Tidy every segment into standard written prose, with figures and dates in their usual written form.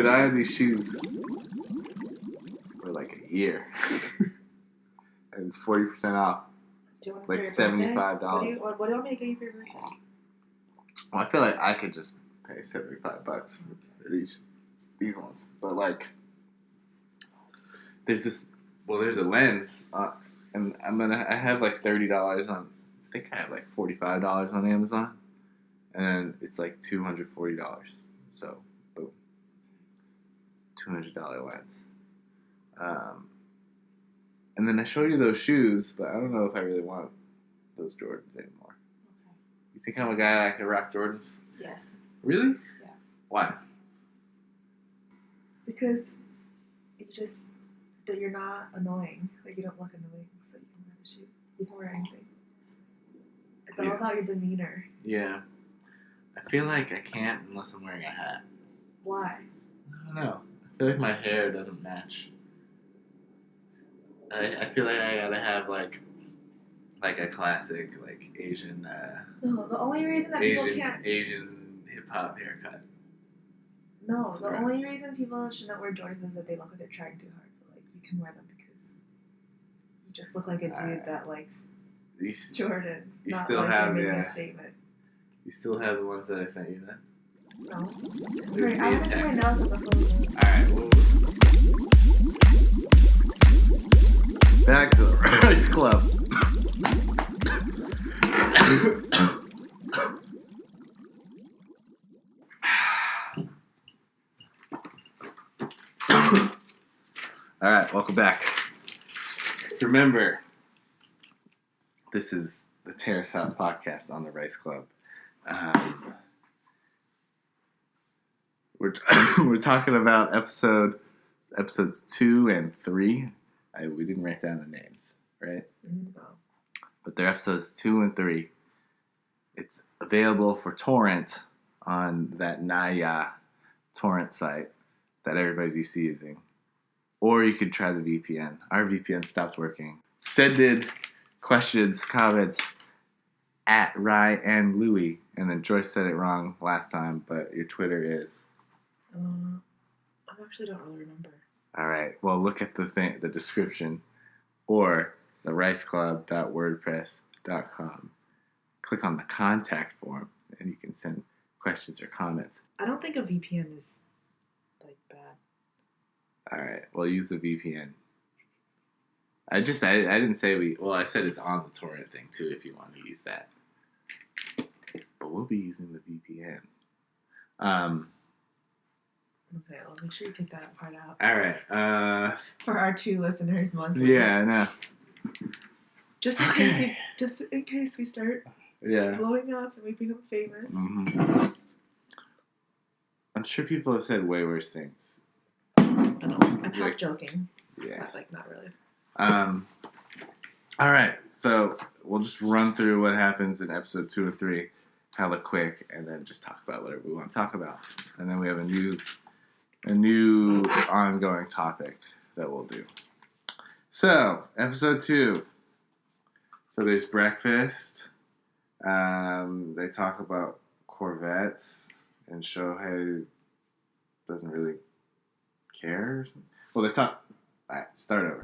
I had these shoes for like a year. And it's 40% off. Do you want Like for your $75. birthday? What do you want me to get you for your birthday? Well, I feel like I could just pay $75 for these ones. But like, there's a lens, and I have like $30 on. I think I have like $45 on Amazon, and then it's like $240. So, boom, $200 lens. And then I showed you those shoes, but I don't know if I really want those Jordans anymore. Okay. You think I'm a guy that can rock Jordans? Yes. Really? Yeah. Why? Because you're not annoying. Like, you don't look annoying, so you can wear the shoes. You can wear anything. It's all about your demeanor. Yeah. I feel like I can't unless I'm wearing a hat. Why? I don't know. I feel like my hair doesn't match. I feel like I gotta have like a classic like Asian. No, the only reason that people can't. Asian hip hop haircut. No, the only reason people should not wear Jordans is that they look like they're trying too hard. But like, you can wear them because you just look like a dude that likes Jordans. You not still like have you're making a statement. You still have the ones that I sent you then? No. Right, I haven't seen my nails at the photo. Alright, well. Back to the Rice Club. Alright, welcome back. Remember, this is the Terrace House podcast on the Rice Club. We're talking about episodes 2 and 3. We didn't write down the names, right? No. But they're episodes 2 and 3. It's available for torrent on that Naya torrent site that everybody's used to using. Or you could try the VPN. Our VPN stopped working. Send in questions, comments at Rye and Louie. And then Joyce said it wrong last time, but your Twitter is? I actually don't really remember. All right. Well, look at the description, or the riceclub.wordpress.com. Click on the contact form, and you can send questions or comments. I don't think a VPN is like bad. All right. Well, use the VPN. I didn't say I said it's on the torrent thing too if you want to use that. But we'll be using the VPN. Okay, well, make sure you take that part out. All right. For our 2 listeners monthly. Yeah, I know. Just in case we start blowing up and we become famous. Mm-hmm. I'm sure people have said way worse things. I know. I'm half joking. Yeah. But not really. All right. So we'll just run through what happens in episode 2 and 3, hella quick, and then just talk about whatever we want to talk about. And then we have a new ongoing topic that we'll do. So, episode 2. So there's breakfast. They talk about Corvettes, and Shohei doesn't really care or something. Well, they talk... Alright, start over.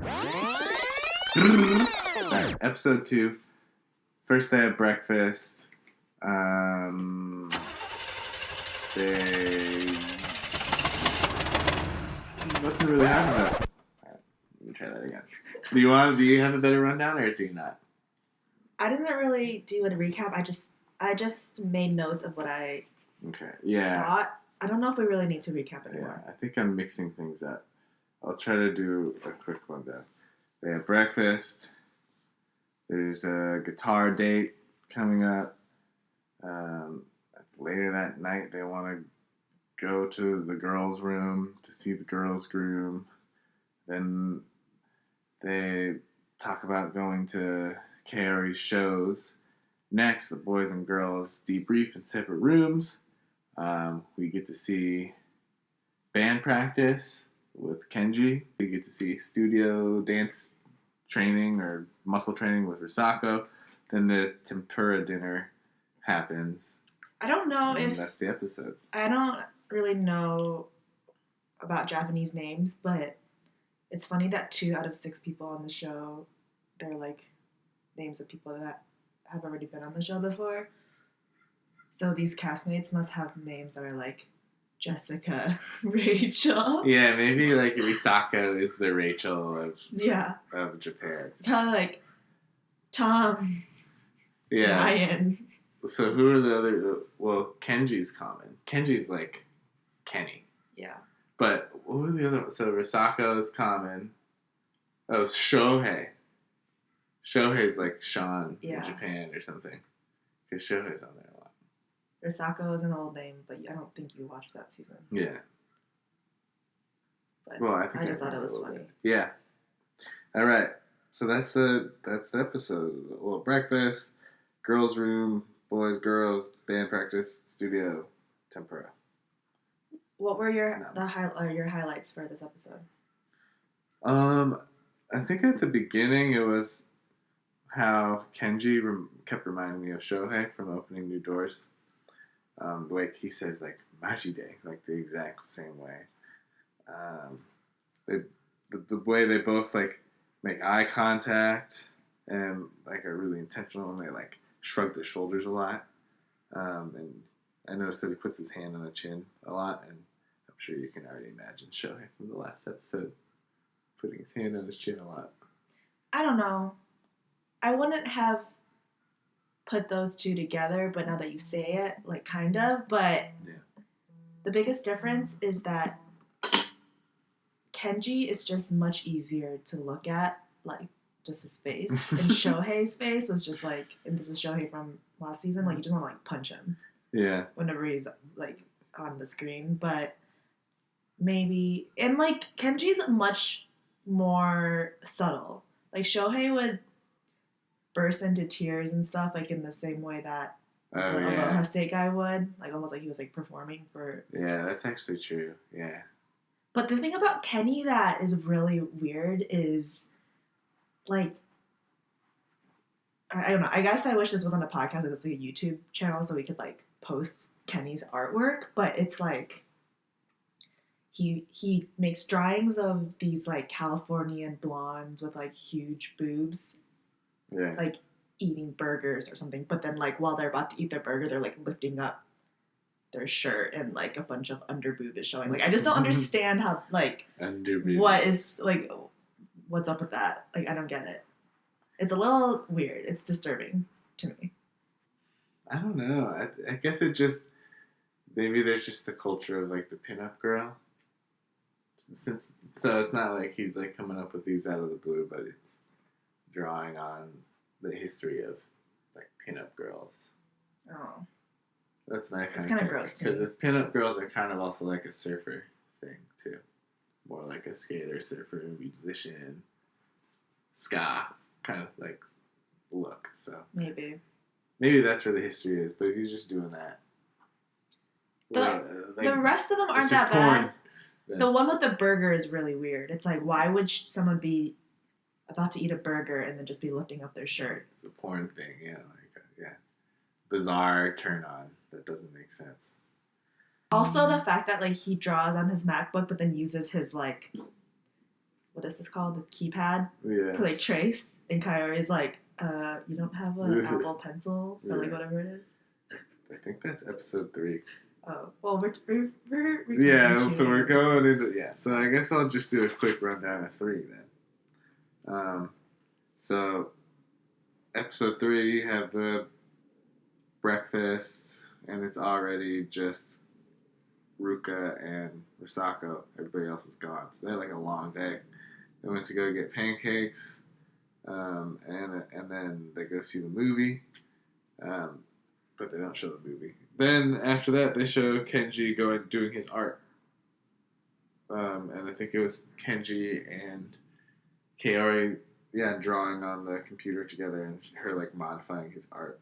Alright, episode 2. First they have breakfast. Nothing really happened though. Alright, let me try that again. Do you have a better rundown or do you not? I didn't really do a recap. I just made notes of what I thought. I don't know if we really need to recap anymore. Yeah, I think I'm mixing things up. I'll try to do a quick one though. They have breakfast. There's a guitar date coming up. Later that night, they want to go to the girls' room to see the girls' groom. Then they talk about going to Kaori's shows. Next, the boys and girls debrief in separate rooms. We get to see band practice with Kenji. We get to see studio dance training or muscle training with Risako. Then the tempura dinner happens. I don't know and if that's the episode. I don't really know about Japanese names, but it's funny that 2 out of 6 people on the show, they're like names of people that have already been on the show before. So these castmates must have names that are like Jessica, Rachel. Yeah, maybe like Risako is the Rachel of Japan. It's probably like Tom, Ryan. So who are the other? Well, Kenji's common. Kenji's like Kenny. Yeah. But what were the other ones? So Risako is common. Oh, Shohei. Shohei's like Sean in Japan or something. Because Shohei's on there a lot. Risako is an old name, but I don't think you watched that season. Yeah. But well, I just thought it was funny. Yeah. All right. So that's the episode. A little breakfast, girls' room, boys, girls, band practice, studio, tempura. What were your highlights for this episode? I think at the beginning it was how Kenji kept reminding me of Shohei from Opening New Doors. The way he says like Majide, like the exact same way. The way they both like make eye contact and like are really intentional, and they like shrug their shoulders a lot. And I noticed that he puts his hand on the chin a lot, and I'm sure you can already imagine Shohei from the last episode putting his hand on his chin a lot. I don't know. I wouldn't have put those two together, but now that you say it, like kind of, but the biggest difference is that Kenji is just much easier to look at, like just his face. And Shohei's face was just like, and this is Shohei from last season, like you just want to like punch him. Yeah. Whenever he's like on the screen, but maybe, and like Kenji's much more subtle. Like Shohei would burst into tears and stuff, like in the same way that the Aloha State guy would, like almost like he was like performing for. Yeah, that's actually true. Yeah. But the thing about Kenny that is really weird is, like, I don't know. I guess I wish this wasn't a podcast. It was like a YouTube channel, so we could like post Kenny's artwork. But it's like he makes drawings of these like Californian blondes with like huge boobs. Yeah. Like eating burgers or something, but then like while they're about to eat their burger, they're like lifting up their shirt and like a bunch of underboob is showing. Like I just don't understand how like underboob. What is like what's up with that? Like I don't get it. It's a little weird. It's disturbing to me. I don't know. I guess it just maybe there's just the culture of like the pinup girl. So it's not like he's like coming up with these out of the blue, but it's drawing on the history of like pinup girls. Oh, that's my kind of gross because the pinup girls are kind of also like a surfer thing too, more like a skater, surfer, musician, ska kind of like look. So maybe that's where the history is. But if he's just doing that, the rest of them aren't that bad. The one with the burger is really weird. It's like, why would someone be about to eat a burger and then just be lifting up their shirt? It's a porn thing, bizarre turn on that doesn't make sense. Also, the fact that like he draws on his MacBook, but then uses his like, what is this called, the keypad, to like trace, and Kaori's like, you don't have an Apple Pencil or like whatever it is. I think that's episode 3. Oh, well, we're so we're going into so I guess I'll just do a quick rundown of 3 then. So episode 3 have the breakfast, and it's already just Ruka and Risako. Everybody else was gone, so they had like a long day. They went to go get pancakes, and then they go see the movie, but they don't show the movie. Then after that, they show Kenji doing his art, and I think it was Kenji and Kaori, drawing on the computer together, and her like modifying his art.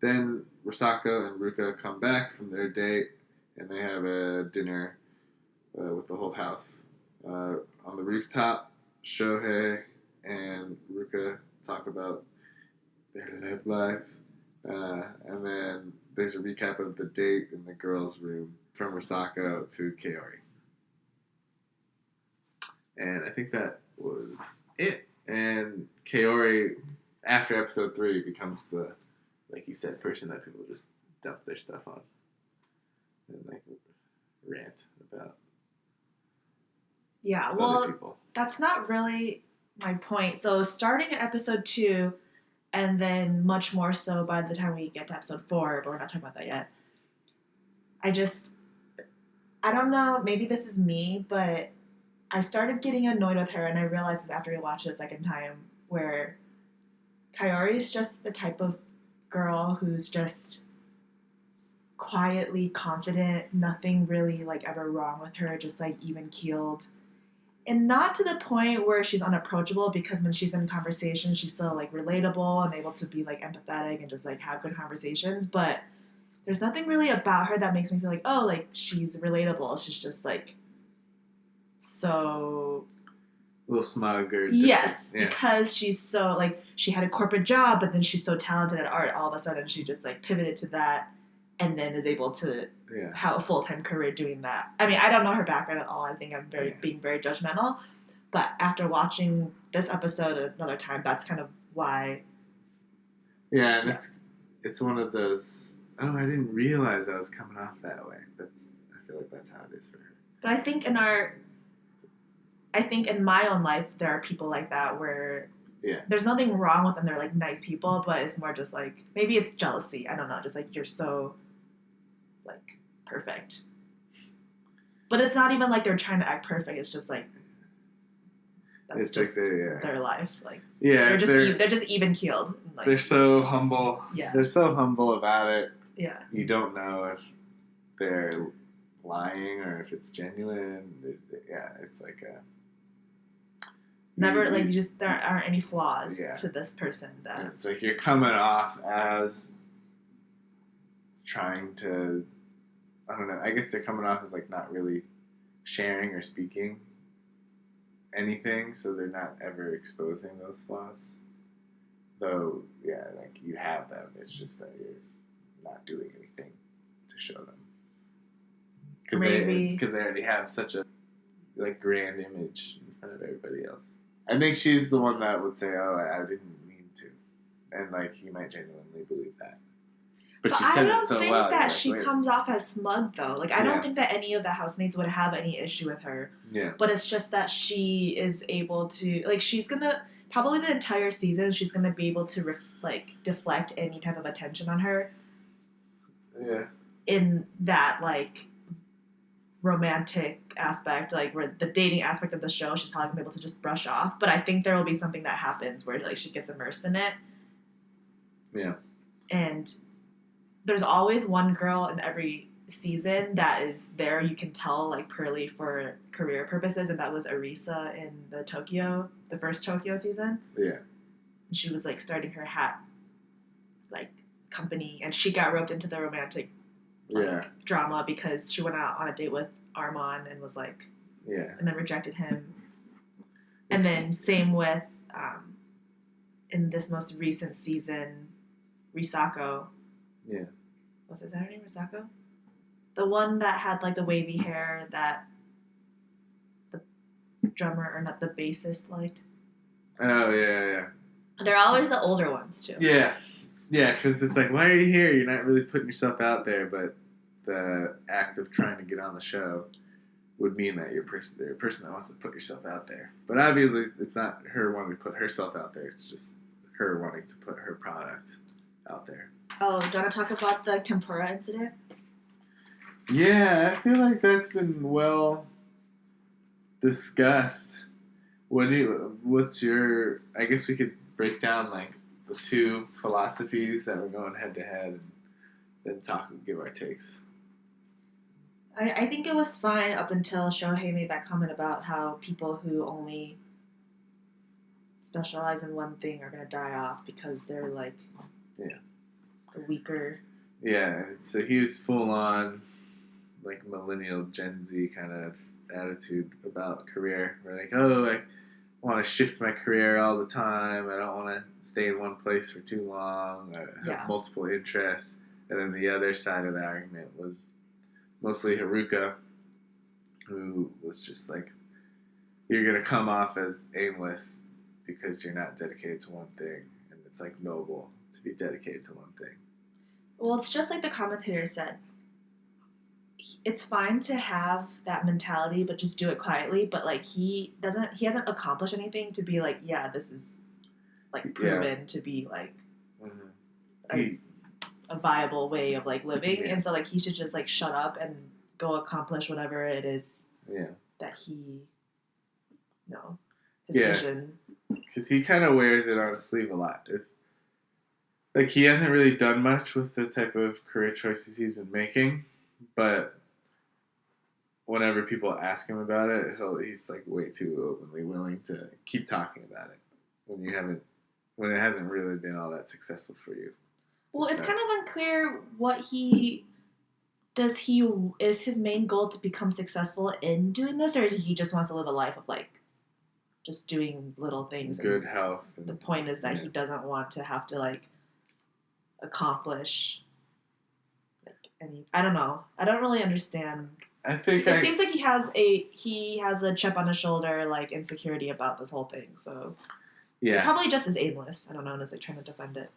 Then Risako and Ruka come back from their date, and they have a dinner with the whole house. On the rooftop, Shohei and Ruka talk about their love lives. And then there's a recap of the date in the girls' room from Risako to Kaori. And I think that was it. And Kaori, after episode 3, becomes the, like you said, person that people just dump their stuff on. And, like, rant about other people. That's not really my point. So starting at episode 2, and then much more so by the time we get to episode 4, but we're not talking about that yet. I don't know, maybe this is me, but I started getting annoyed with her, and I realized this after we watched it a second time, where Kaori's just the type of girl who's just quietly confident, nothing really, like, ever wrong with her, just, like, even-keeled. And not to the point where she's unapproachable, because when she's in conversation, she's still, like, relatable and able to be, like, empathetic and just, like, have good conversations. But there's nothing really about her that makes me feel like, oh, like, she's relatable. She's just, like, so... A little smug or... Yes, yeah. Because she's so, like, she had a corporate job, but then she's so talented at art, all of a sudden she just, like, pivoted to that and then is able to have a full-time career doing that. I mean, I don't know her background at all. I think I'm being very judgmental. But after watching this episode another time, that's kind of why... Yeah, and it's one of those, oh, I didn't realize I was coming off that way. I feel like that's how it is for her. But I think in my own life, there are people like that where there's nothing wrong with them. They're, like, nice people, but it's more just, like, maybe it's jealousy. I don't know. Just, like, you're so... like, perfect. But it's not even like they're trying to act perfect. It's just like that's it's just like their life. Like they're just even keeled. Like, they're so humble. Yeah. They're so humble about it. Yeah. You don't know if they're lying or if it's genuine. It's like a never like you just there aren't any flaws to this person. That it's like you're coming off as trying to, I don't know, I guess they're coming off as, like, not really sharing or speaking anything, so they're not ever exposing those flaws. Though, like, you have them, it's just that you're not doing anything to show them. Because they already have such a, like, grand image in front of everybody else. I think she's the one that would say, oh, I didn't mean to. And, like, you might genuinely believe that. But she said it so well. I don't think that she comes off as smug, though. Like, I don't think that any of the housemates would have any issue with her. Yeah. But it's just that she is able to... Like, she's going to... Probably the entire season, she's going to be able to, deflect any type of attention on her. Yeah. In that, like, romantic aspect, like, where the dating aspect of the show, she's probably going to be able to just brush off. But I think there will be something that happens where, like, she gets immersed in it. Yeah. And... There's always one girl in every season that is there. You can tell, like, purely for career purposes, and that was Arisa in the first Tokyo season. Yeah. And she was, like, starting her hat, like, company, and she got roped into the romantic, drama because she went out on a date with Armand and was, like, and then rejected him. And then same with, in this most recent season, Risako. Yeah. Was that her name, Risako? The one that had, like, the wavy hair that the drummer, or not the bassist, liked. Oh, yeah. They're always the older ones, too. Yeah. Yeah, because it's like, why are you here? You're not really putting yourself out there, but the act of trying to get on the show would mean that you're a person that wants to put yourself out there. But obviously, it's not her wanting to put herself out there. It's just her wanting to put her product out there. Oh, do you want to talk about the Tempura Incident? Yeah, I feel like that's been well discussed. What's your... I guess we could break down, like, the two philosophies that were going head-to-head and then give our takes. I think it was fine up until Shohei made that comment about how people who only specialize in one thing are going to die off because they're, like... weaker. Yeah, so he was full on, like, millennial Gen Z kind of attitude about career. We're like, oh, I want to shift my career all the time. I don't want to stay in one place for too long. I have multiple interests. And then the other side of the argument was mostly Haruka, who was just like, you're going to come off as aimless because you're not dedicated to one thing. And it's like noble to be dedicated to one thing. Well, it's just like the commentator said. It's fine to have that mentality, but just do it quietly. But like he hasn't accomplished anything to be like, yeah, this is like proven to be like a viable way of like living. Yeah. And so like he should just like shut up and go accomplish whatever it is that he his vision. Because he kind of wears it on his sleeve a lot. Like he hasn't really done much with the type of career choices he's been making, but whenever people ask him about it, he's like way too openly willing to keep talking about it when it hasn't really been all that successful for you. Well, it's kind of unclear what is his main goal to become successful in doing this, or he just wants to live a life of like just doing little things. Good health. The point is that he doesn't want to have to like accomplish like any. I don't know. I don't really understand. I think it seems like he has a chip on his shoulder, like insecurity about this whole thing. So probably just as aimless. I don't know, and is like trying to defend it.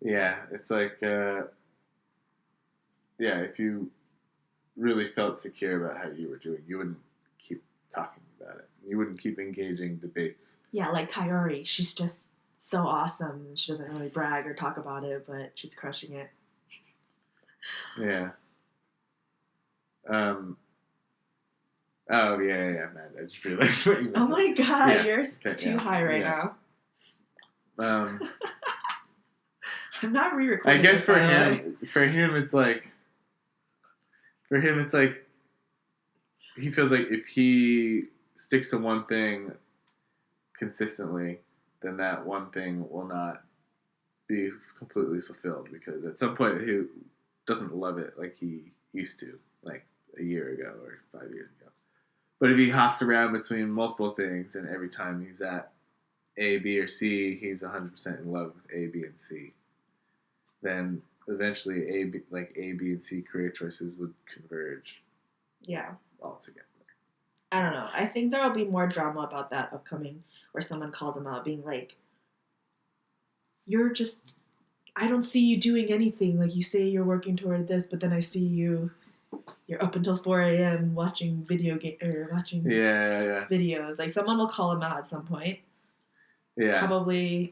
Yeah, it's like if you really felt secure about how you were doing, you wouldn't keep talking about it. You wouldn't keep engaging debates. Yeah, like Kaori, she's just so awesome. She doesn't really brag or talk about it, but she's crushing it. Yeah. Oh, yeah, man. I just realized what you meant. Oh my god, you're too high right now. I'm not re-recording. I guess for him, it's like, he feels like if he sticks to one thing consistently, then that one thing will not be completely fulfilled, because at some point he doesn't love it like he used to, like a year ago or 5 years ago. But if he hops around between multiple things and every time he's at A, B, or C, he's 100% in love with A, B, and C, then eventually A, B, and C career choices would converge. Yeah. Altogether. I don't know. I think there will be more drama about that upcoming, where someone calls him out being like, I don't see you doing anything. Like, you say you're working toward this, but then I see you're up until 4 a.m. watching videos. Like, someone will call him out at some point. Yeah. Probably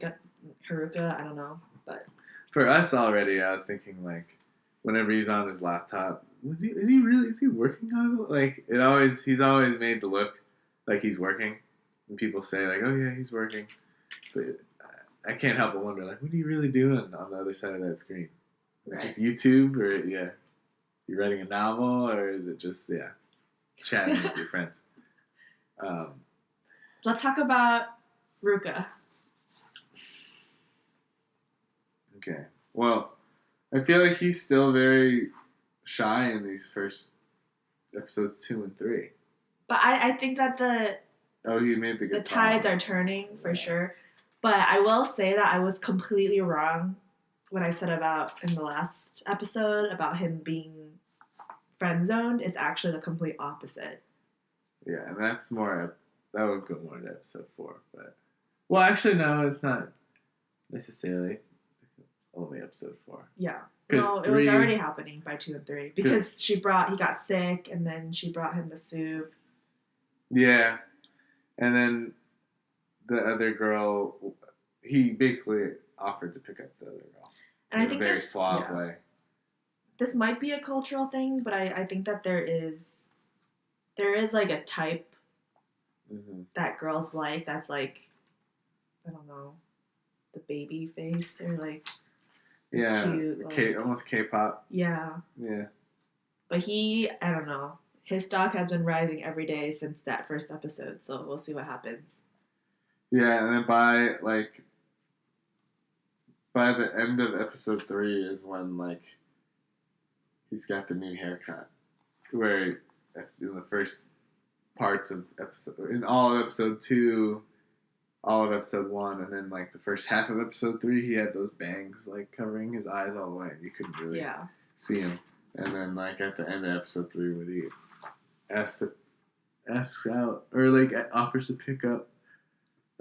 Haruka, I don't know. But for us already, I was thinking, like, whenever he's on his laptop, is he working on his, like, he's always made to look like he's working. And people say, like, oh yeah, he's working. But I can't help but wonder, like, what are you really doing on the other side of that screen? Is it just YouTube, or you writing a novel, or is it just chatting with your friends? Let's talk about Ruka. Okay. Well, I feel like he's still very shy in these first episodes 2 and 3. But I think that he made the tides are turning for sure. But I will say that I was completely wrong when I said about in the last episode about him being friend zoned. It's actually the complete opposite. Yeah, and that would go more to episode 4. But well, actually, no, it's not necessarily only episode 4. Yeah. No, it was already happening by 2 and 3 because he got sick, and then she brought him the soup. Yeah, and then the other girl, he basically offered to pick up the other girl. And I think in a very suave way. This might be a cultural thing, but I think that there is like a type that girls like that's like, I don't know, the baby face or like. Yeah, cute, almost K-pop. Yeah. Yeah. But I don't know. His stock has been rising every day since that first episode, so we'll see what happens. Yeah, and then by the end of episode 3 is when, like, he's got the new haircut. Where in the first parts of in all of episode 2, all of episode 1, and then like the first half of episode 3, he had those bangs like covering his eyes all the way, and you couldn't really see him. And then like at the end of episode 3, when he asks out or like offers to pick up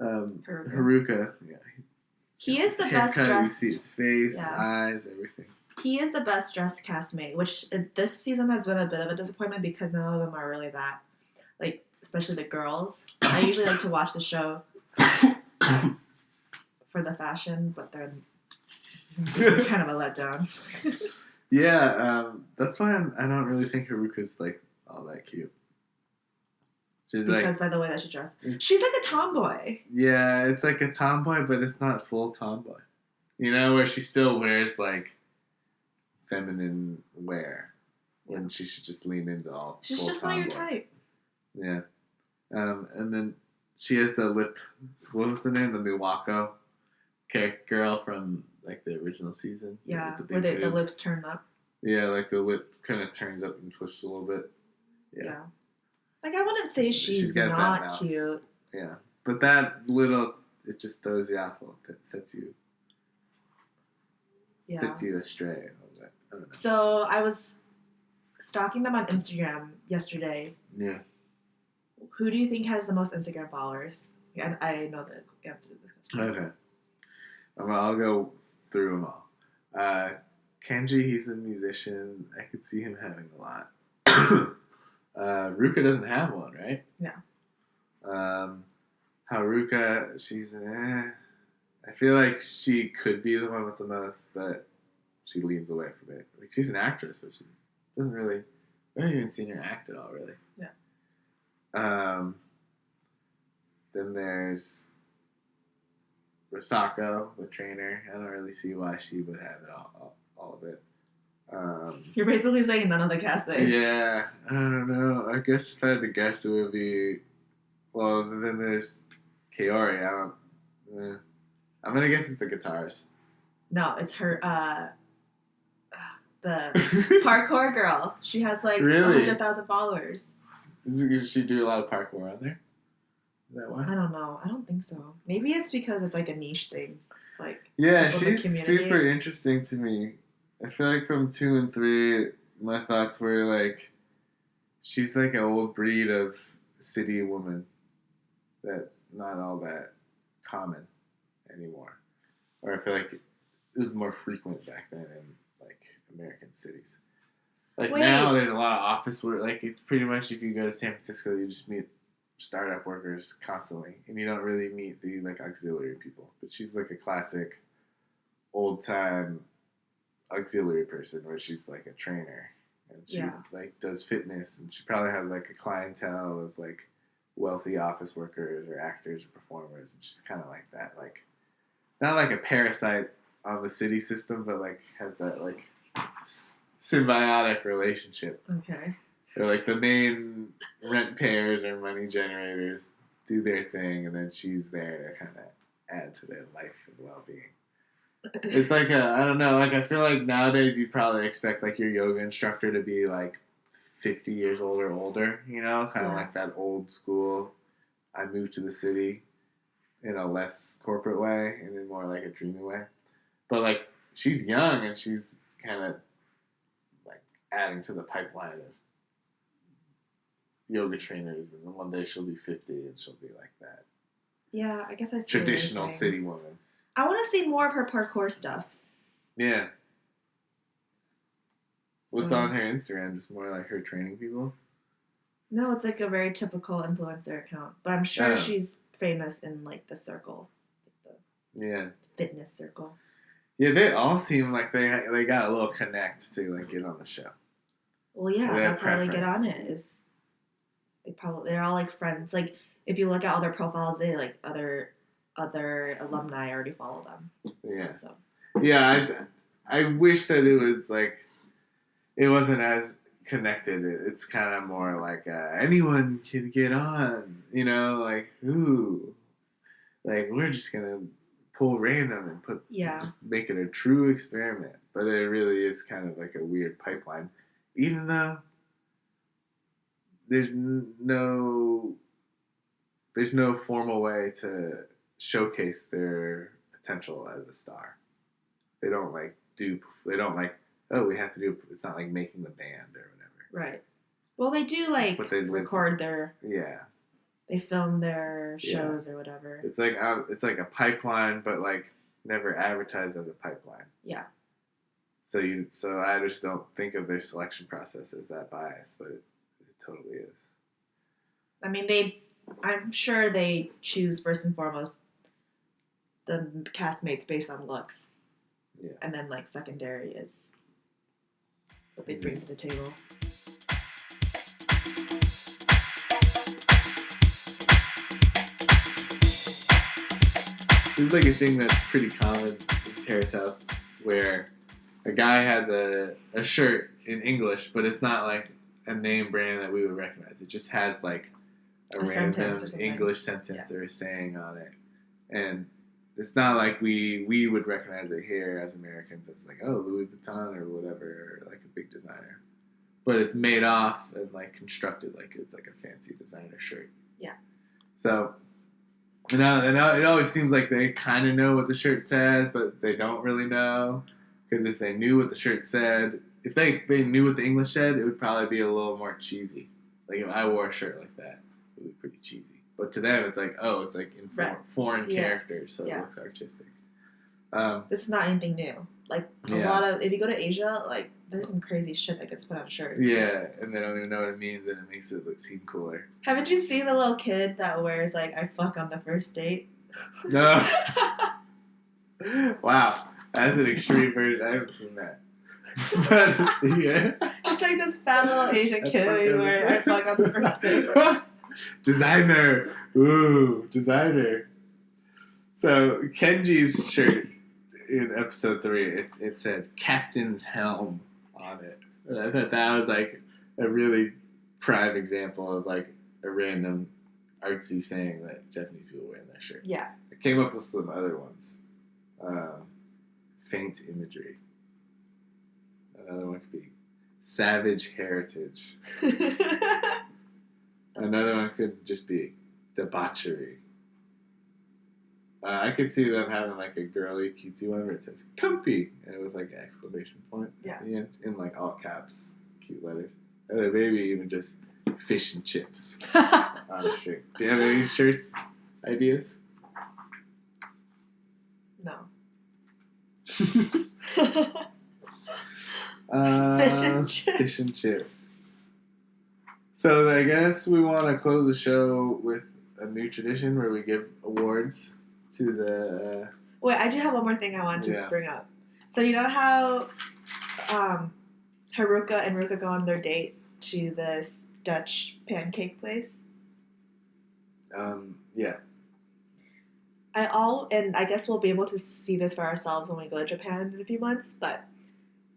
Haruka, he is the best dressed. You see his face, his eyes, everything. He is the best dressed castmate, which this season has been a bit of a disappointment because none of them are really that, like, especially the girls. I usually like to watch the show for the fashion, but they're kind of a letdown. That's why I don't really think Haruka's like all that cute. She's because by the way that she dressed, she's like a tomboy. Yeah, it's like a tomboy, but it's not full tomboy. You know, where she still wears like feminine wear when she should just lean into all. She's just not your type. Yeah, and then she has the lip. What was the name? The Miwako girl from like the original season. Yeah, where the lips turn up. Yeah, like the lip kind of turns up and twists a little bit. Yeah. Like, I wouldn't say she's not cute. Yeah. But that little, it just throws you off a little bit. Sets you astray a little bit. I don't know. So, I was stalking them on Instagram yesterday. Yeah. Who do you think has the most Instagram followers? Yeah, I know the answer to this question. Okay. I'll go through them all. Kenji, he's a musician. I could see him having a lot. Ruka doesn't have one, right? Yeah. Haruka, she's I feel like she could be the one with the most, but she leans away from it. Like, she's an actress, but she doesn't really. I haven't even seen her act at all, really. Yeah. Then there's Risako, the trainer. I don't really see why she would have it all of it. You're basically saying none of the castmates. Yeah, I don't know. I guess if I had to guess, it would be. Well, then there's Kaori. I'm gonna guess it's the guitarist. No, it's her. The parkour girl. She has like 100,000 followers. Does she do a lot of parkour on there? Is that why? I don't know. I don't think so. Maybe it's because it's like a niche thing. Like, yeah, she's super interesting to me. I feel like from 2 and 3, my thoughts were like, she's like an old breed of city woman that's not all that common anymore. Or I feel like it was more frequent back then in like American cities. Like now, there's a lot of office work. Like, it's pretty much if you go to San Francisco, you just meet startup workers constantly, and you don't really meet the like auxiliary people. But she's like a classic old time auxiliary person where she's like a trainer and she like does fitness, and she probably has like a clientele of like wealthy office workers or actors or performers, and she's kind of like that, like not like a parasite on the city system, but like has that like symbiotic relationship. Okay. So like the main rent payers or money generators do their thing, and then she's there to kind of add to their life and well-being. It's like I don't know, like I feel like nowadays you'd probably expect like your yoga instructor to be like 50 years old or older, you know, kind of like that old school, I moved to the city in a less corporate way and in more like a dreamy way. But like she's young and she's kind of like adding to the pipeline of yoga trainers, and then one day she'll be 50 and she'll be like that. Yeah, I guess I see traditional city woman. I want to see more of her parkour stuff. Yeah. What's on her Instagram? Just more like her training people? No, it's like a very typical influencer account. But I'm sure she's famous in like the circle. Like the fitness circle. Yeah, they all seem like they got a little connect to like get on the show. Well, yeah, that's how they get on it. Is they're all like friends. Like if you look at all their profiles, they like other alumni already follow them. Yeah. So. Yeah, I wish that it was like it wasn't as connected. It's kind of more like anyone can get on, you know, like ooh, like we're just gonna pull random and just make it a true experiment. But it really is kind of like a weird pipeline, even though there's no formal way to showcase their potential as a star. They don't like oh, we have to do, it's not like making the band or whatever. Right. Well, they do like record their, they film their shows or whatever. It's like a pipeline, but like never advertised as a pipeline. Yeah. So I just don't think of their selection process as that biased, but it totally is. I mean, I'm sure they choose first and foremost the castmates based on looks. Yeah. And then like secondary is what they bring to the table. This is like a thing that's pretty common in Terrace House, where a guy has a shirt in English, but it's not like a name brand that we would recognize. It just has like a random English sentence or a saying on it. And it's not like we would recognize it here as Americans. It's like, oh, Louis Vuitton or whatever, or like a big designer. But it's made off and like constructed like it's like a fancy designer shirt. Yeah. So, and it always seems like they kind of know what the shirt says, but they don't really know. Because if they knew what the shirt said, if they knew what the English said, it would probably be a little more cheesy. Like if I wore a shirt like that, it would be pretty cheesy. But to them, it's like, oh, it's like in foreign characters, so it looks artistic. This is not anything new. Like a lot of, if you go to Asia, like there's some crazy shit that gets put on shirts. Yeah, and they don't even know what it means, and it makes it seem cooler. Haven't you seen the little kid that wears like "I fuck on the first date"? No. Wow, that's an extreme version. I haven't seen that. But yeah, it's like this fat little Asian kid wearing "I fuck on the first date." Designer. Ooh, designer. So Kenji's shirt in episode 3, it said Captain's Helm on it. And I thought that was like a really prime example of like a random artsy saying that Japanese people wear in their shirts. Yeah. I came up with some other ones. Faint imagery. Another one could be savage heritage. Another one could just be debauchery. I could see them having like a girly, cutesy one where it says "comfy" and with like an exclamation point at the end in like all caps, cute letters. And then maybe even just fish and chips on a shirt. Do you have any shirts ideas? No. Fish and chips. Fish and chips. So I guess we want to close the show with a new tradition where we give awards to the... Wait, I do have one more thing I wanted to bring up. So you know how Haruka and Ruka go on their date to this Dutch pancake place? Yeah. And I guess we'll be able to see this for ourselves when we go to Japan in a few months, but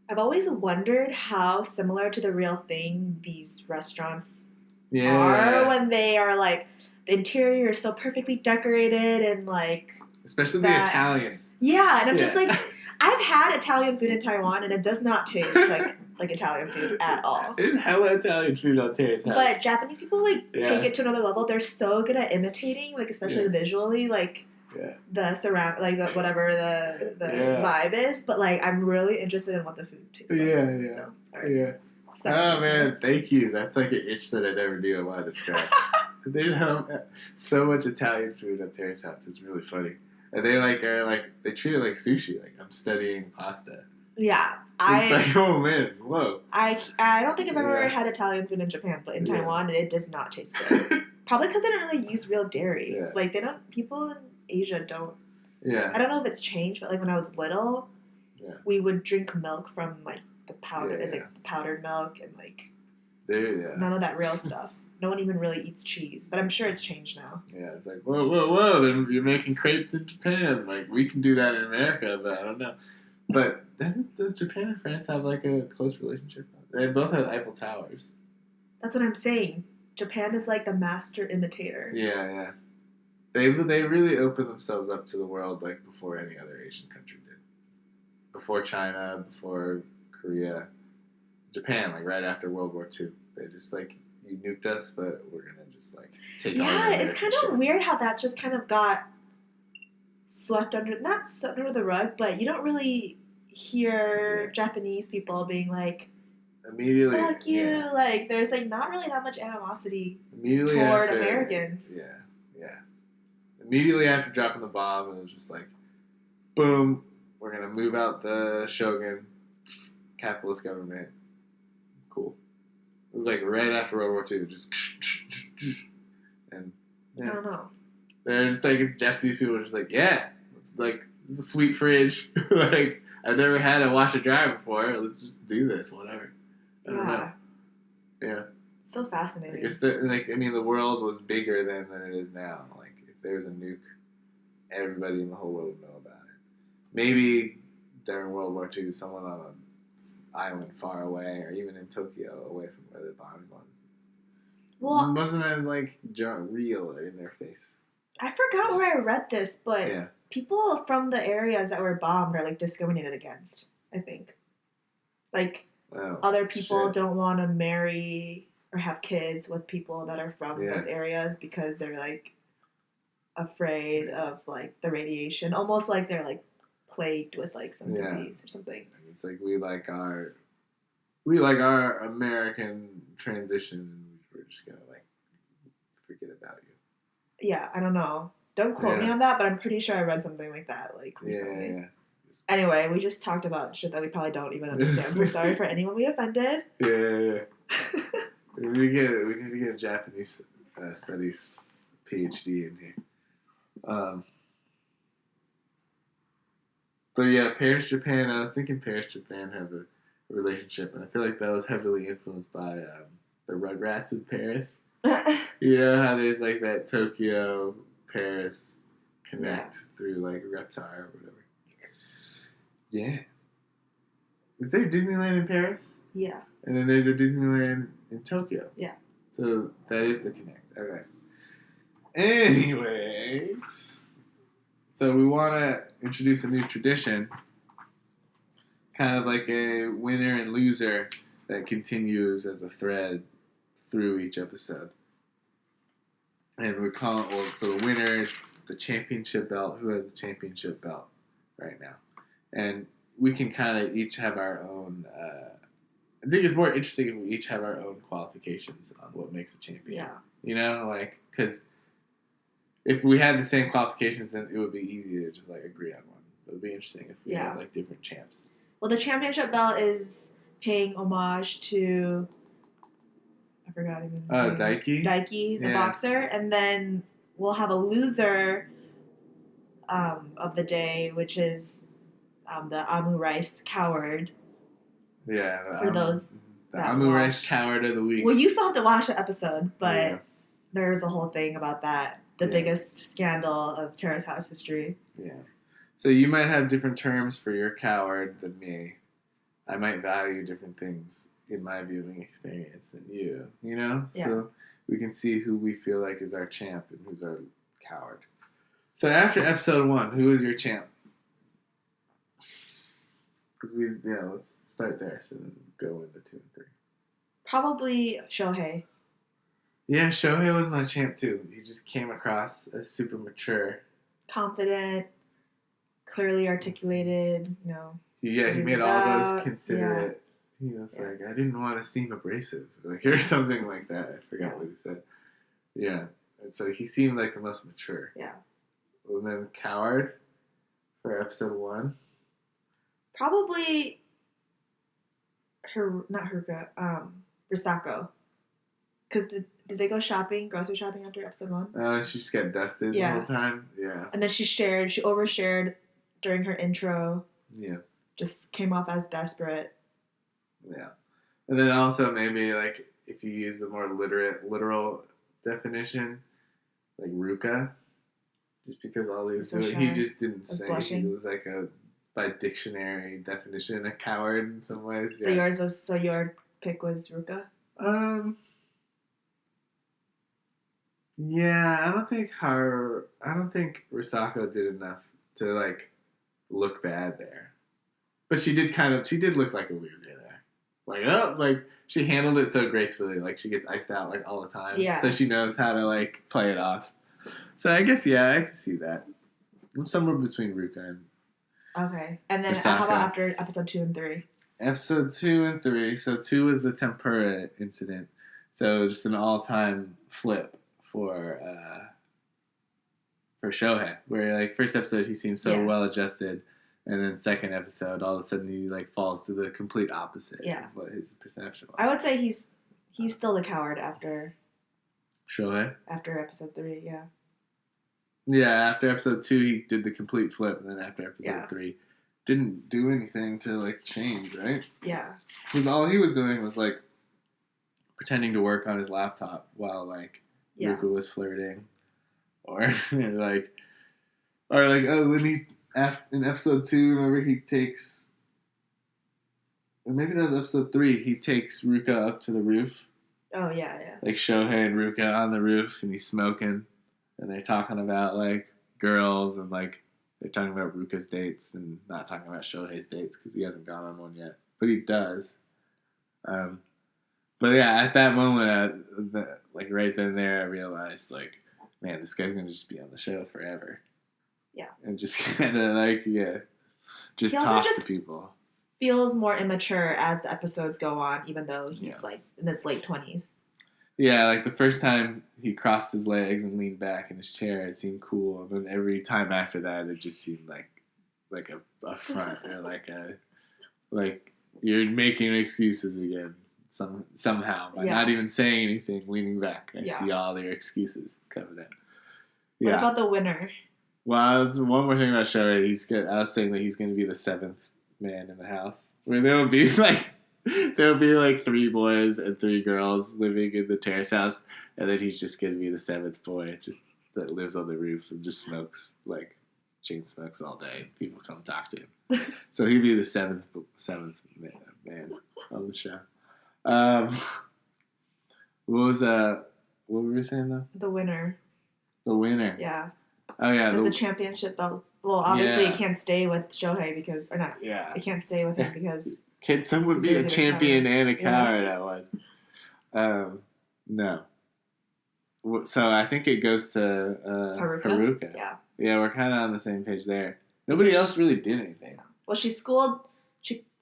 I've always wondered how similar to the real thing these restaurants are when they are like, the interior is so perfectly decorated and like... Especially the Italian. Yeah, and I'm just like, I've had Italian food in Taiwan and it does not taste like Italian food at all. There's hella Italian food on Terrace House. But Japanese people take it to another level. They're so good at imitating, like especially visually, like the surround, like whatever the vibe is. But like, I'm really interested in what the food tastes like. Yeah. So, all right. Oh man, thank you. That's like an itch that I never knew I wanted to scratch. They have so much Italian food at Terrace House. It's really funny. And they they treat it like sushi. Like I'm studying pasta. Yeah, it's like, oh man, whoa. I don't think I've ever had Italian food in Japan, but in Taiwan it does not taste good. Probably because they don't really use real dairy. Yeah. Like people in Asia don't. Yeah. I don't know if it's changed, but like when I was little, we would drink milk from like the powder. It's like the powdered milk and like none of that real stuff. No one even really eats cheese, but I'm sure it's changed now. Yeah, it's like, whoa, then you're making crepes in Japan. Like, we can do that in America, but I don't know. But does Japan and France have, like, a close relationship? They both have Eiffel Towers. That's what I'm saying. Japan is, like, the master imitator. Yeah. They really opened themselves up to the world, like, before any other Asian country did. Before China, before Korea. Japan, like, right after World War II. They just, like... You nuked us, but we're gonna just like take. Yeah, it's kind of weird how that just kind of got not swept under the rug, but you don't really hear Japanese people being like, immediately, fuck you. yeah. Like, there's like not really that much animosity Immediately toward after, Americans. Yeah. Immediately after dropping the bomb, it was just like, boom, we're going to move out the shogun, capitalist government. Cool. It was like right after World War II, just, and I don't know. they're just like, Japanese people were just like, yeah, it's like, it's a sweet fridge. Like, I've never had a washer dryer before. Let's just do this, whatever. I don't know. Yeah. It's so fascinating. The world was bigger then than it is now. Like, if there was a nuke, everybody in the whole world would know about it. Maybe during World War II, someone on an island far away, or even in Tokyo, away from where the bombing was. Well, it wasn't as, like, real or in their face. I forgot where I read this, but people from the areas that were bombed are, like, discriminated against, I think. Like, other people don't want to marry or have kids with people that are from those areas because they're, like, afraid of, like, the radiation. Almost like they're, like, plagued with, like, some disease or something. It's like we like our American transition, and we're just gonna, like, forget about you. Yeah, I don't know. Don't quote me on that, but I'm pretty sure I read something like that, like, recently. Yeah. Anyway, we just talked about shit that we probably don't even understand. So sorry for anyone we offended. Yeah. We need to get a Japanese studies PhD in here. But yeah, Paris, Japan. I was thinking Paris, Japan have a relationship, and I feel like that was heavily influenced by the Rugrats in Paris. You know how there's like that Tokyo, Paris connect through like Reptar or whatever. Yeah. Is there Disneyland in Paris? Yeah. And then there's a Disneyland in Tokyo. Yeah. So that is the connect. Okay. Anyways, so we want to introduce a new tradition, kind of like a winner and loser that continues as a thread through each episode. And we call it, so the winner is the championship belt. Who has the championship belt right now? And we can kind of each have our own, I think it's more interesting if we each have our own qualifications on what makes a champion. Yeah. You know, like, because if we had the same qualifications, then it would be easy to just, like, agree on one. It would be interesting if we had, like, different champs. Well, the championship belt is paying homage to, I forgot even his name. Daiki, the boxer. And then we'll have a loser of the day, which is the Omu Rice Coward. Yeah. For those the Omu Rice Coward of the week. Well, you still have to watch the episode, but there's a whole thing about that. The biggest scandal of Terrace House history. Yeah. So you might have different terms for your coward than me. I might value different things in my viewing experience than you. You know? Yeah. So we can see who we feel like is our champ and who's our coward. So after episode 1, who is your champ? Let's start there. So then go into 2 and 3. Probably Shohei. Yeah, Shohei was my champ too. He just came across as super mature, confident, clearly articulated. He made all those considerate. Yeah. He was like, I didn't want to seem abrasive, like, or something like that. I forgot what he said. Yeah, and so he seemed like the most mature. Yeah. And then coward for episode 1. Probably not Haruka, Risako. Because did they go grocery shopping after episode 1? She just got dusted the whole time. Yeah. And then she overshared during her intro. Yeah. Just came off as desperate. Yeah. And then also maybe, like, if you use the more literal definition, like Ruka, just because all he was doing, he just didn't say. Blushing. He was like by dictionary definition, a coward in some ways. So your pick was Ruka? Yeah, I don't think Risako did enough to, like, look bad there. But she did look like a loser there. Like, she handled it so gracefully. Like, she gets iced out, like, all the time. Yeah. So she knows how to, like, play it off. So I guess, I can see that. I'm somewhere between Ruka and Okay. And then Osaka. how about after episode 2 and 3? Episode 2 and 3. So 2 was the Tempura Incident. So just an all-time flip for Shohei. Where, like, first episode he seems so well-adjusted. And then second episode, all of a sudden he, like, falls to the complete opposite of what his perception was. I would say he's still the coward after... Shohei? After episode 3, yeah. Yeah, after episode 2 he did the complete flip. And then after episode 3... didn't do anything to, like, change, right? Yeah. Because all he was doing was, like, pretending to work on his laptop while, like, Ruka was flirting. Or, like, when he, in episode 2, remember he takes, or maybe that was episode 3, he takes Ruka up to the roof. Oh, yeah, yeah. Like, Shohei and Ruka on the roof, and he's smoking, and they're talking about, like, girls, and, like, they're talking about Ruka's dates and not talking about Shohei's dates because he hasn't gone on one yet. But he does. But yeah, at that moment, like right then and there, I realized, like, man, this guy's going to just be on the show forever. Yeah. And just kind of, like, just talk to people. Feels more immature as the episodes go on, even though he's, like, in his late 20s. Yeah, like the first time he crossed his legs and leaned back in his chair, it seemed cool. And then every time after that, it just seemed like a front or like you're making excuses again somehow by not even saying anything, leaning back. I see all your excuses coming in. Yeah. What about the winner? Well, one more thing about Shohei. I was saying that he's going to be the 7th man in the house, where there'll be like 3 boys and 3 girls living in the terrace house, and then he's just going to be the 7th boy, just that lives on the roof and just smokes, like, chain smokes all day. People come talk to him. So he'd be the 7th man on the show. What were we saying, though? The winner. The winner. Yeah. Oh, yeah. Does the championship belt... Well, obviously it can't stay with Shohei because... Or not. Yeah. It can't stay with him because... Can someone be a champion and a coward? That was. No. So I think it goes to Haruka. Yeah. Yeah, we're kind of on the same page there. Nobody else really did anything. Well, she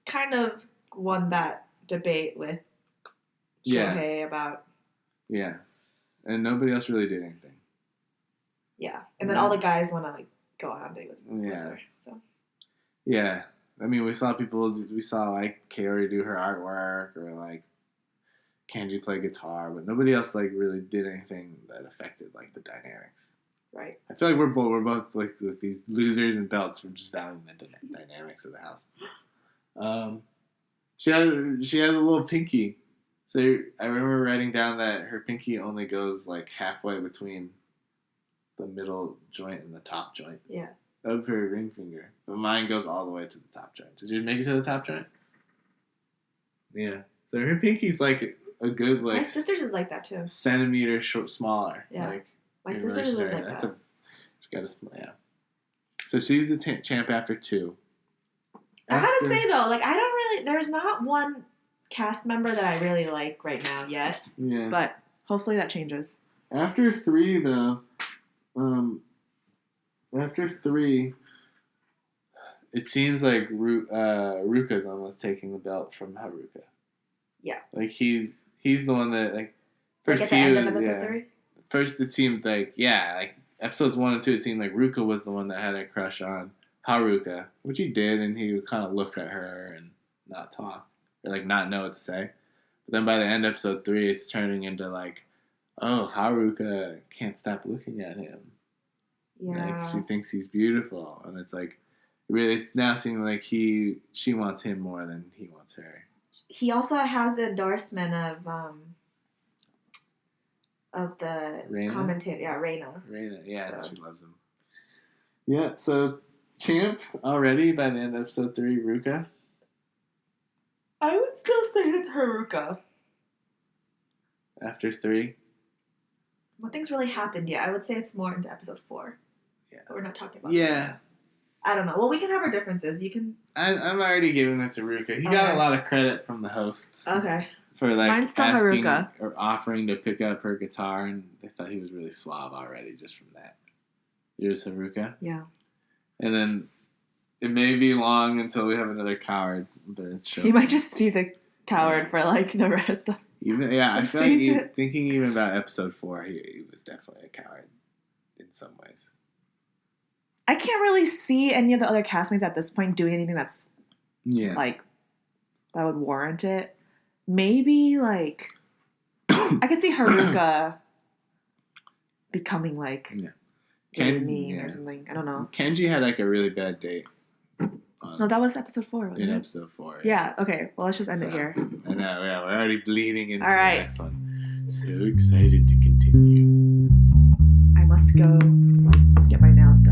kind of won that debate with Shohei about... Yeah. And nobody else really did anything. Yeah. And then all the guys want to, like, go out on dates with her. So. Yeah. I mean, we saw, like, Kaori do her artwork, or, like, Kenji play guitar, but nobody else, like, really did anything that affected, like, the dynamics. Right. I feel like we're both like, with these losers and belts for just valuing the dynamics of the house. She had a little pinky. So I remember writing down that her pinky only goes, like, halfway between the middle joint and the top joint. Yeah. Of her ring finger. But mine goes all the way to the top joint. Did you make it to the top joint? Yeah. So her pinky's like a good, like... My sister's is like that too. Centimeter smaller. Yeah. Like, my sister's is like that. She's got a... Yeah. So she's the champ after 2. I gotta say though, like, I don't really... There's not one cast member that I really like right now yet. Yeah. But hopefully that changes. After 3 though... After 3, it seems like Ruka's almost taking the belt from Haruka. Yeah. Like, he's the one that, like... First, like at the end of episode 3? First, it seemed like, like, episodes 1 and 2, it seemed like Ruka was the one that had a crush on Haruka, which he did, and he would kind of look at her and not talk, or, like, not know what to say. But then by the end of episode 3, it's turning into, like, oh, Haruka can't stop looking at him. Yeah. Like, she thinks he's beautiful, and it's like, really, it's now seeming like she wants him more than he wants her. He also has the endorsement of the commentator. Yeah, Reina. Yeah, so. She loves him. Yeah, so champ already by the end of episode 3, Ruka. I would still say it's Haruka. After 3? Nothing's really happened yet. I would say it's more into episode 4. Yeah. But we're not talking about that. I don't know. Well, we can have our differences. You can... I'm already giving it to Ruka. He got a lot of credit from the hosts. Okay. For, like, mine's still asking Haruka. Or offering to pick up her guitar, and they thought he was really suave already just from that. Yours Haruka? Yeah. And then it may be long until we have another coward, but it's Shohei. He might just be the coward for like the rest of. I feel like thinking even about episode 4, he was definitely a coward in some ways. I can't really see any of the other castmates at this point doing anything that's like that would warrant it. Maybe like I could see Haruka becoming like really mean or something. I don't know. Kenji had like a really bad date. No, that was episode 4. Wasn't it? Episode 4. Yeah. Okay. Well, let's just end it here. I know. Yeah, we're already bleeding into the next one. So excited to continue. I must go get my nails done.